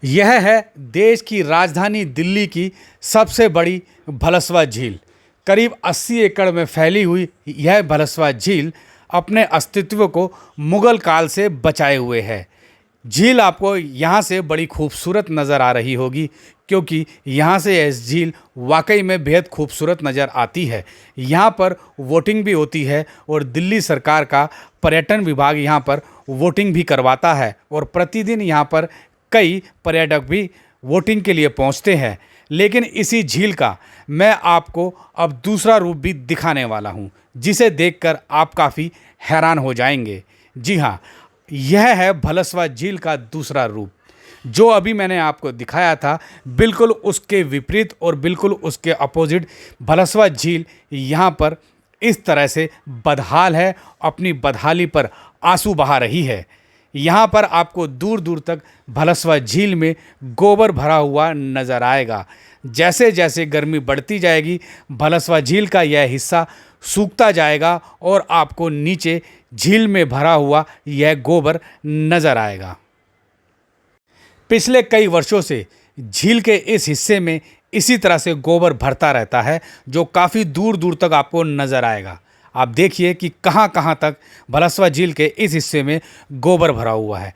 यह है देश की राजधानी दिल्ली की सबसे बड़ी भलसवा झील। करीब 80 एकड़ में फैली हुई यह भलसवा झील अपने अस्तित्व को मुगल काल से बचाए हुए है। झील आपको यहाँ से बड़ी खूबसूरत नज़र आ रही होगी, क्योंकि यहाँ से यह झील वाकई में बेहद खूबसूरत नज़र आती है। यहाँ पर वोटिंग भी होती है और दिल्ली सरकार का पर्यटन विभाग यहाँ पर वोटिंग भी करवाता है और प्रतिदिन यहाँ पर कई पर्यटक भी वोटिंग के लिए पहुँचते हैं। लेकिन इसी झील का मैं आपको अब दूसरा रूप भी दिखाने वाला हूँ, जिसे देखकर आप काफ़ी हैरान हो जाएंगे। जी हाँ, यह है भलसवा झील का दूसरा रूप। जो अभी मैंने आपको दिखाया था, बिल्कुल उसके विपरीत और बिल्कुल उसके अपोजिट भलसवा झील यहाँ पर इस तरह से बदहाल है, अपनी बदहाली पर आंसू बहा रही है। यहाँ पर आपको दूर दूर तक भलसवा झील में गोबर भरा हुआ नज़र आएगा। जैसे जैसे गर्मी बढ़ती जाएगी, भलसवा झील का यह हिस्सा सूखता जाएगा और आपको नीचे झील में भरा हुआ यह गोबर नज़र आएगा। पिछले कई वर्षों से झील के इस हिस्से में इसी तरह से गोबर भरता रहता है, जो काफ़ी दूर दूर तक आपको नज़र आएगा। आप देखिए कि कहाँ कहाँ तक भलसवा झील के इस हिस्से में गोबर भरा हुआ है।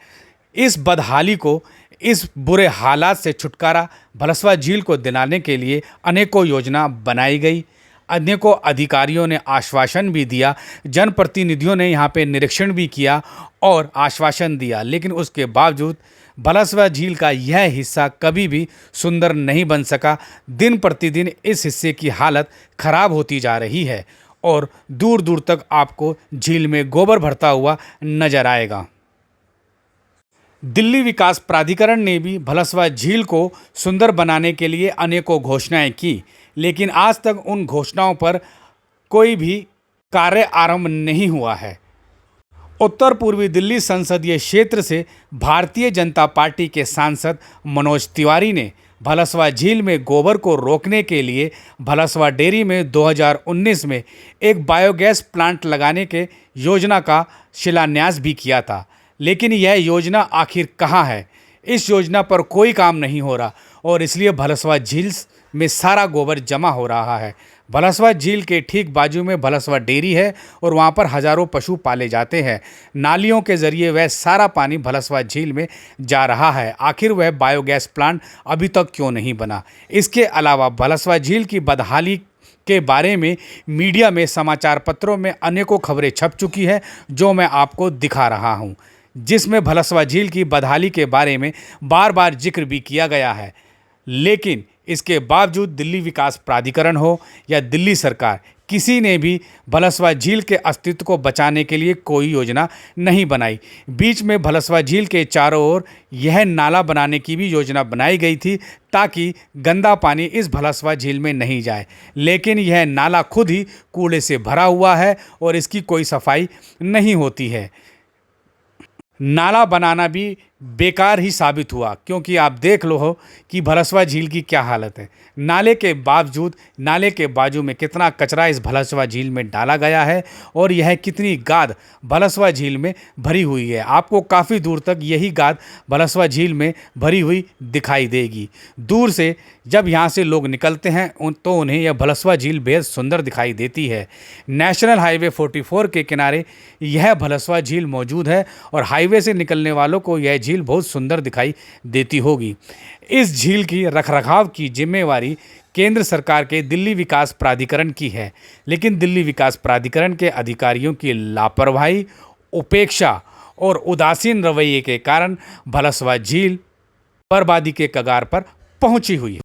इस बदहाली को, इस बुरे हालात से छुटकारा भलसवा झील को दिलाने के लिए अनेकों योजना बनाई गई, अनेकों अधिकारियों ने आश्वासन भी दिया, जनप्रतिनिधियों ने यहाँ पे निरीक्षण भी किया और आश्वासन दिया। लेकिन उसके बावजूद भलसवा झील का यह हिस्सा कभी भी सुंदर नहीं बन सका। दिन प्रतिदिन इस हिस्से की हालत खराब होती जा रही है और दूर दूर तक आपको झील में गोबर भरता हुआ नजर आएगा। दिल्ली विकास प्राधिकरण ने भी भलसवा झील को सुंदर बनाने के लिए अनेकों घोषणाएं की, लेकिन आज तक उन घोषणाओं पर कोई भी कार्य आरंभ नहीं हुआ है। उत्तर पूर्वी दिल्ली संसदीय क्षेत्र से भारतीय जनता पार्टी के सांसद मनोज तिवारी ने भलसवा झील में गोबर को रोकने के लिए भलसवा डेयरी में 2019 में एक बायोगैस प्लांट लगाने के योजना का शिलान्यास भी किया था। लेकिन यह योजना आखिर कहाँ है? इस योजना पर कोई काम नहीं हो रहा और इसलिए भलसवा झील में सारा गोबर जमा हो रहा है। भलसवा झील के ठीक बाजू में भलसवा डेयरी है और वहाँ पर हज़ारों पशु पाले जाते हैं। नालियों के ज़रिए वह सारा पानी भलसवा झील में जा रहा है। आखिर वह बायोगैस प्लांट अभी तक क्यों नहीं बना? इसके अलावा भलसवा झील की बदहाली के बारे में मीडिया में, समाचार पत्रों में अनेकों खबरें छप चुकी हैं, जो मैं आपको दिखा रहा हूँ, जिसमें भलसवा झील की बदहाली के बारे में बार बार जिक्र भी किया गया है। लेकिन इसके बावजूद दिल्ली विकास प्राधिकरण हो या दिल्ली सरकार, किसी ने भी भलसवा झील के अस्तित्व को बचाने के लिए कोई योजना नहीं बनाई। बीच में भलसवा झील के चारों ओर यह नाला बनाने की भी योजना बनाई गई थी, ताकि गंदा पानी इस भलसवा झील में नहीं जाए। लेकिन यह नाला खुद ही कूड़े से भरा हुआ है और इसकी कोई सफाई नहीं होती है। नाला बनाना भी बेकार ही साबित हुआ, क्योंकि आप देख लो हो कि भलसवा झील की क्या हालत है। नाले के बावजूद नाले के बाजू में कितना कचरा इस भलसवा झील में डाला गया है और यह कितनी गाद भलसवा झील में भरी हुई है। आपको काफ़ी दूर तक यही गाद भलसवा झील में भरी हुई दिखाई देगी। दूर से जब यहाँ से लोग निकलते हैं तो उन्हें यह भलसवा झील बेहद सुंदर दिखाई देती है। नेशनल हाईवे 44 के किनारे यह भलसवा झील मौजूद है और हाईवे से निकलने वालों को यह झील बहुत सुंदर दिखाई देती होगी। इस झील की रखरखाव की जिम्मेवारी केंद्र सरकार के दिल्ली विकास प्राधिकरण की है, लेकिन दिल्ली विकास प्राधिकरण के अधिकारियों की लापरवाही, उपेक्षा और उदासीन रवैये के कारण भलसवा झील बर्बादी के कगार पर पहुंची हुई है।